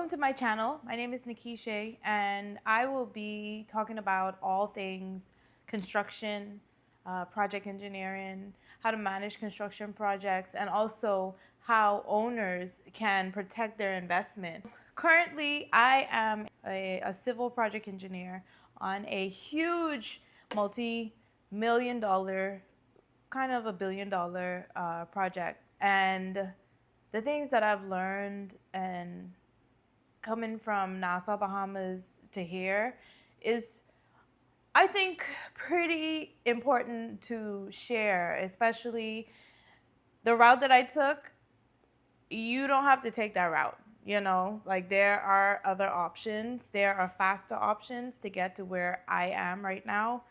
Welcome to my channel. My name is Nikisha, and I will be talking about all things construction, project engineering, how to manage construction projects, and also how owners can protect their investment. Currently, I am a civil project engineer on a huge multi-million dollar, kind of a billion-dollar project. And the things that I've learned and coming from Nassau, Bahamas to here is, I think, pretty important to share, especially the route that I took. You don't have to take that route. Like there are other options. There are faster options to get to where I am right now.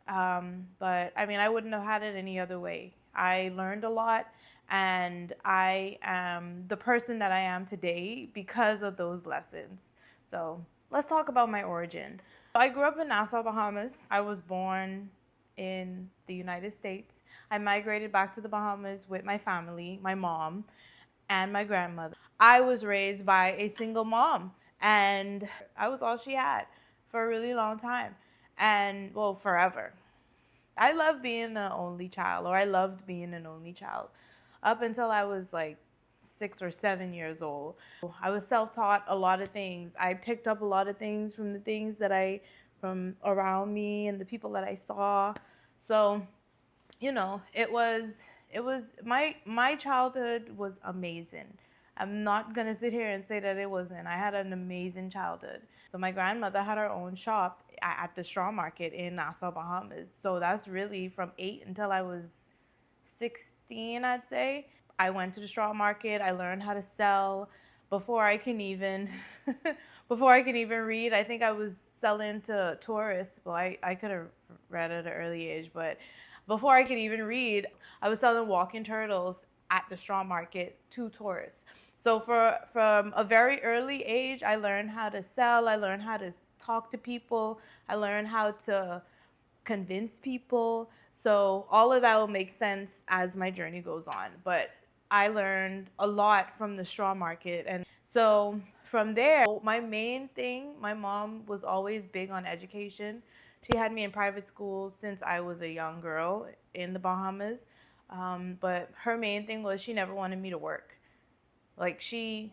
But I mean, I wouldn't have had it any other way. I learned a lot, and I am the person that I am today because of those lessons. So let's talk about my origin. I grew up in Nassau, Bahamas. I was born in the United States. I migrated back to the Bahamas with my family, my mom, and my grandmother. I was raised by a single mom, and I was all she had for a really long time. And well, forever. I love being an only child, or I loved being an only child up until I was like 6 or 7 years old. I was self-taught a lot of things. I picked up a lot of things from the things that from around me and the people that I saw. So, it was my childhood was amazing. I'm not gonna sit here and say that it wasn't. I had an amazing childhood. So my grandmother had her own shop at the straw market in Nassau, Bahamas. So that's really from 8 until I was 16, I'd say. I went to the straw market. I learned how to sell before I can even before I can even read. I think I was selling to tourists. Well, I could have read at an early age, but before I could even read, I was selling walking turtles at the straw market to tourists. So from a very early age, I learned how to sell. I learned how to talk to people. I learned how to convince people. So all of that will make sense as my journey goes on. But I learned a lot from the straw market. And so from there, my main thing, my mom was always big on education. She had me in private school since I was a young girl in the Bahamas. But her main thing was she never wanted me to work. It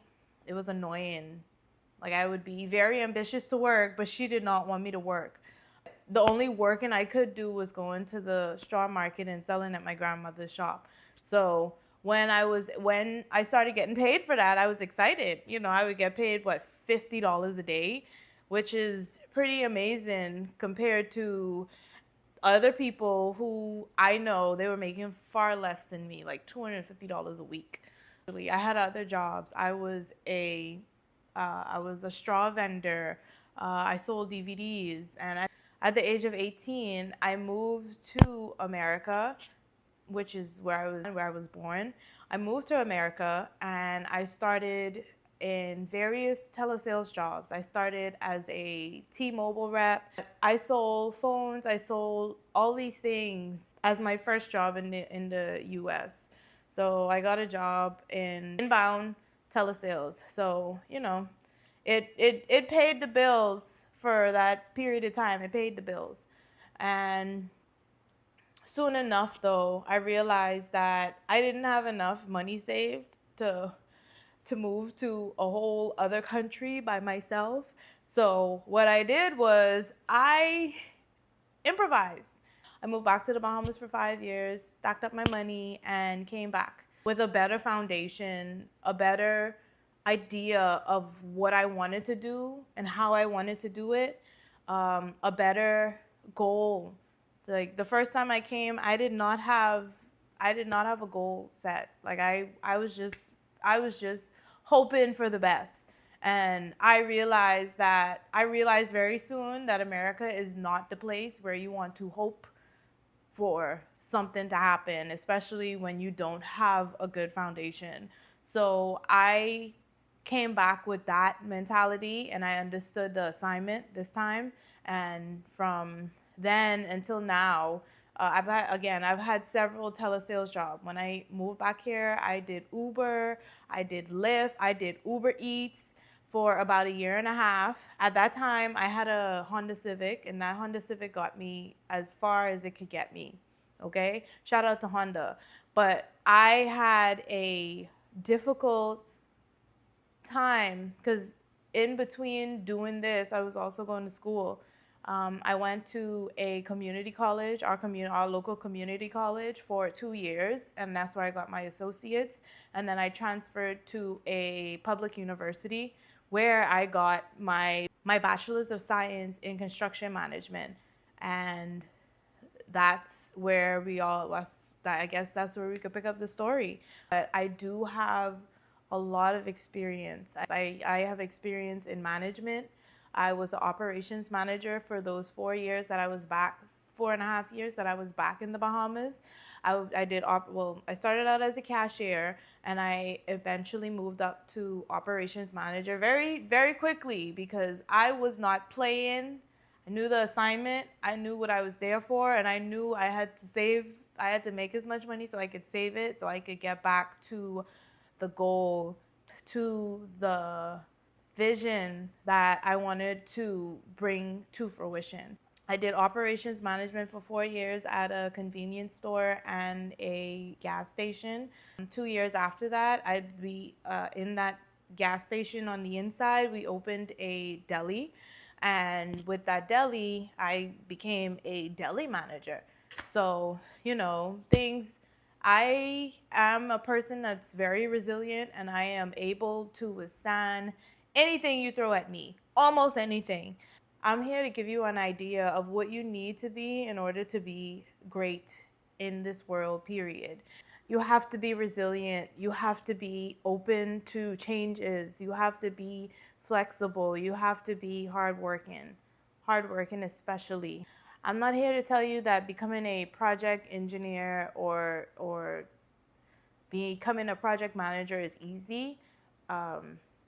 was annoying. Like I would be very ambitious to work, but she did not want me to work. The only working I could do was going to the straw market and selling at my grandmother's shop. So when I started getting paid for that, I was excited. I would get paid $50 a day, which is pretty amazing compared to other people who I know they were making far less than me, like $250 a week. I had other jobs. I was a straw vendor. I sold DVDs, and at the age of 18, I moved to America, which is where I was born. I moved to America, and I started in various telesales jobs. I started as a T-Mobile rep. I sold phones. I sold all these things as my first job in the U.S. So I got a job in inbound telesales. So it paid the bills for that period of time. It paid the bills, and soon enough, though, I realized that I didn't have enough money saved to move to a whole other country by myself. So what I did was I improvised. I moved back to the Bahamas for 5 years, stacked up my money, and came back with a better foundation, a better idea of what I wanted to do and how I wanted to do it, a better goal. Like the first time I came, I did not have a goal set. Like I was just hoping for the best. And I realized very soon that America is not the place where you want to hope for something to happen, especially when you don't have a good foundation. So I came back with that mentality, and I understood the assignment this time. And from then until now, I've had several telesales jobs. When I moved back here, I did Uber, I did Lyft, I did Uber Eats for about a year and a half. At that time, I had a Honda Civic, and that Honda Civic got me as far as it could get me. Okay? Shout out to Honda. But I had a difficult time because in between doing this, I was also going to school. I went to a community college, our local community college, for 2 years, and that's where I got my associates. And then I transferred to a public university where I got my bachelor's of science in construction management, and that's where we all was. I guess that's where we could pick up the story. But I do have a lot of experience. I have experience in management. I was an operations manager for those 4 years that I was back, 4.5 years that I was back in the Bahamas. I started out as a cashier, and I eventually moved up to operations manager very, very quickly because I was not playing. I knew the assignment, I knew what I was there for, and I knew I had to save, I had to make as much money so I could save it, so I could get back to the goal, to the vision that I wanted to bring to fruition. I did operations management for 4 years at a convenience store and a gas station. 2 years after that, I'd be in that gas station on the inside. We opened a deli, and with that deli, I became a deli manager. So, things. I am a person that's very resilient, and I am able to withstand anything you throw at me, almost anything. I'm here to give you an idea of what you need to be in order to be great in this world, period. You have to be resilient. You have to be open to changes. You have to be flexible. You have to be hardworking. Hardworking, especially. I'm not here to tell you that becoming a project engineer or becoming a project manager is easy.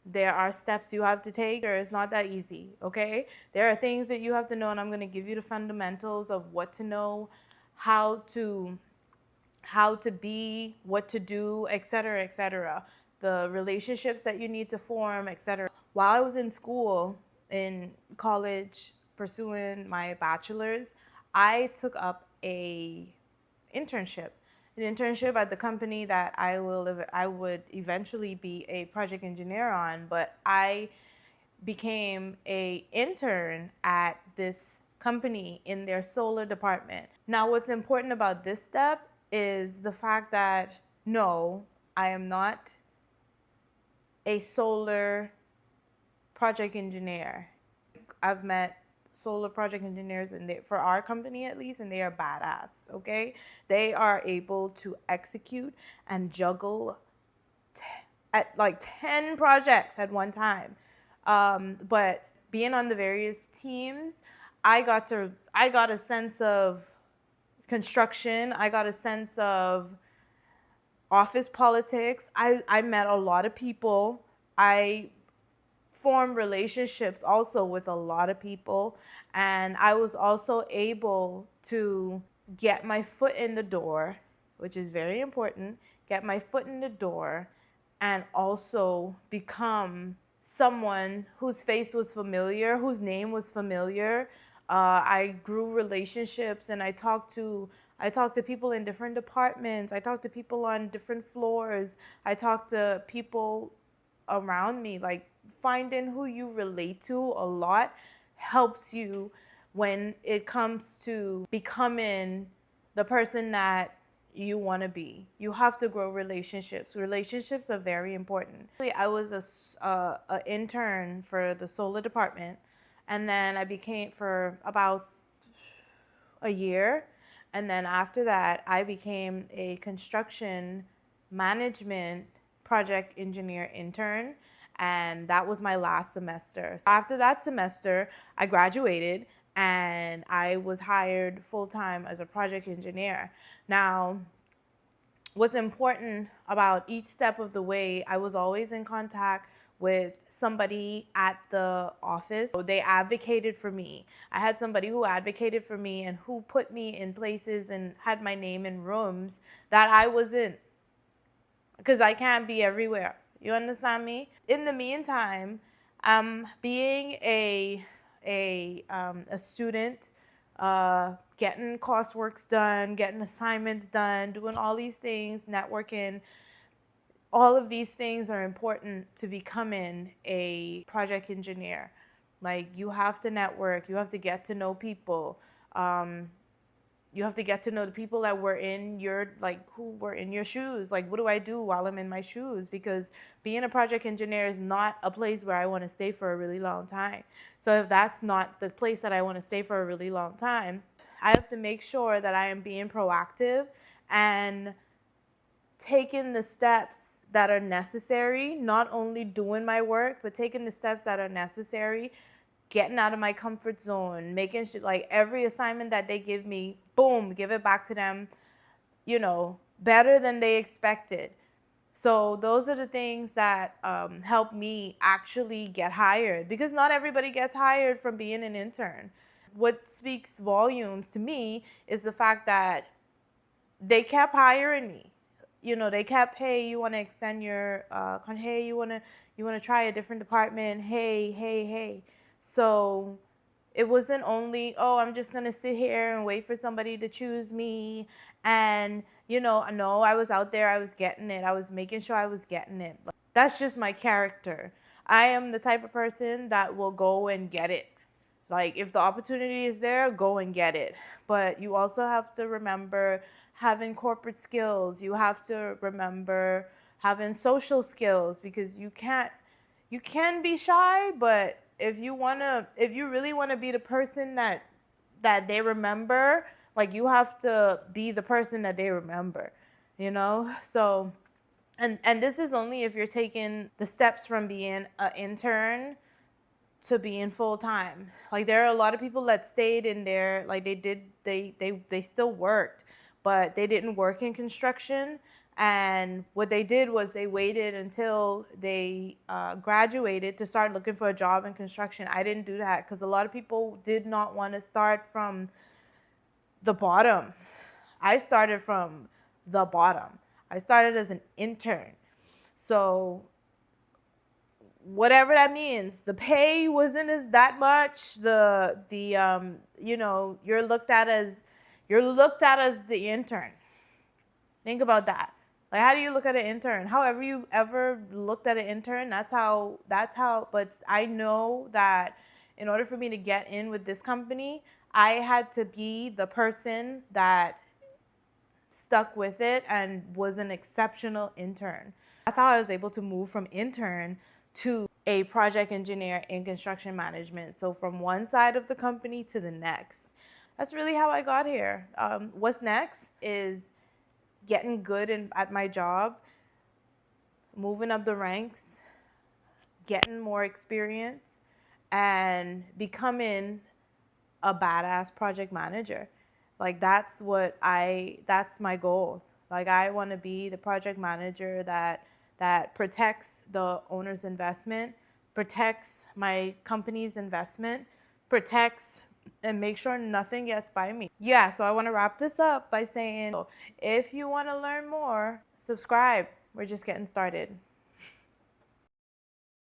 There are steps you have to take. It's not that easy, okay? There are things that you have to know, and I'm going to give you the fundamentals of what to know, how to be, what to do, etc., etc. The relationships that you need to form, etc. While I was in school, in college, pursuing my bachelor's, I took up an internship at the company that I would eventually be a project engineer on, but I became a intern at this company in their solar department. Now, what's important about this step is the fact that no, I am not a solar project engineer. I've met solar project engineers, and for our company at least, and they are badass, okay? They are able to execute and juggle at like 10 projects at one time. But being on the various teams, I got a sense of construction. I got a sense of office politics. I met a lot of people. I formed relationships also with a lot of people. And I was also able to get my foot in the door, which is very important, get my foot in the door and also become someone whose face was familiar, whose name was familiar. I grew relationships, and I talked to people in different departments. I talked to people on different floors. I talked to people around me. Like, finding who you relate to a lot helps you when it comes to becoming the person that you want to be. You have to grow relationships. Relationships are very important. I was a intern for the solar department, and then I became for about a year, and then after that I became a construction management project engineer intern, and that was my last semester. So after that semester, I graduated and I was hired full-time as a project engineer. Now, what's important about each step of the way, I was always in contact with somebody at the office. They advocated for me. I had somebody who advocated for me and who put me in places and had my name in rooms that I was in, because I can't be everywhere. You understand me? In the meantime, Being a student, getting courseworks done, getting assignments done, doing all these things, networking, all of these things are important to becoming a project engineer. Like, you have to network, you have to get to know people. You have to get to know the people that were in your, like, who were in your shoes. Like, what do I do while I'm in my shoes? Because being a project engineer is not a place where I want to stay for a really long time. So if that's not the place that I want to stay for a really long time, I have to make sure that I am being proactive and taking the steps that are necessary, not only doing my work, but taking the steps that are necessary, getting out of my comfort zone, making sure, like, every assignment that they give me, boom, give it back to them, better than they expected. So those are the things that help me actually get hired, because not everybody gets hired from being an intern. What speaks volumes to me is the fact that they kept hiring me. They kept, hey, you want to extend your hey, you want to try a different department, hey. So it wasn't only, oh, I'm just going to sit here and wait for somebody to choose me. And no, I was out there, I was getting it, I was making sure I was getting it. That's just my character. I am the type of person that will go and get it. Like, if the opportunity is there, go and get it. But you also have to remember having corporate skills. You have to remember having social skills, because you can be shy, but if you really want to be the person that they remember, like, you have to be the person that they remember, So, and this is only if you're taking the steps from being an intern to being full time. Like, there are a lot of people that stayed in there, like, they still worked, but they didn't work in construction. And what they did was they waited until they graduated to start looking for a job in construction. I didn't do that, because a lot of people did not want to start from the bottom. I started from the bottom. I started as an intern. So whatever that means, the pay wasn't as that much. You're looked at as the intern. Think about that. Like, how do you look at an intern? However you ever looked at an intern, that's how. But I know that in order for me to get in with this company, I had to be the person that stuck with it and was an exceptional intern. That's how I was able to move from intern to a project engineer in construction management. So from one side of the company to the next. That's really how I got here. What's next is getting good at my job, moving up the ranks, getting more experience, and becoming a badass project manager. Like, that's my goal. Like, I want to be the project manager that protects the owner's investment, protects my company's investment, protects and make sure nothing gets by me. Yeah, so I want to wrap this up by saying, if you want to learn more, subscribe. We're just getting started.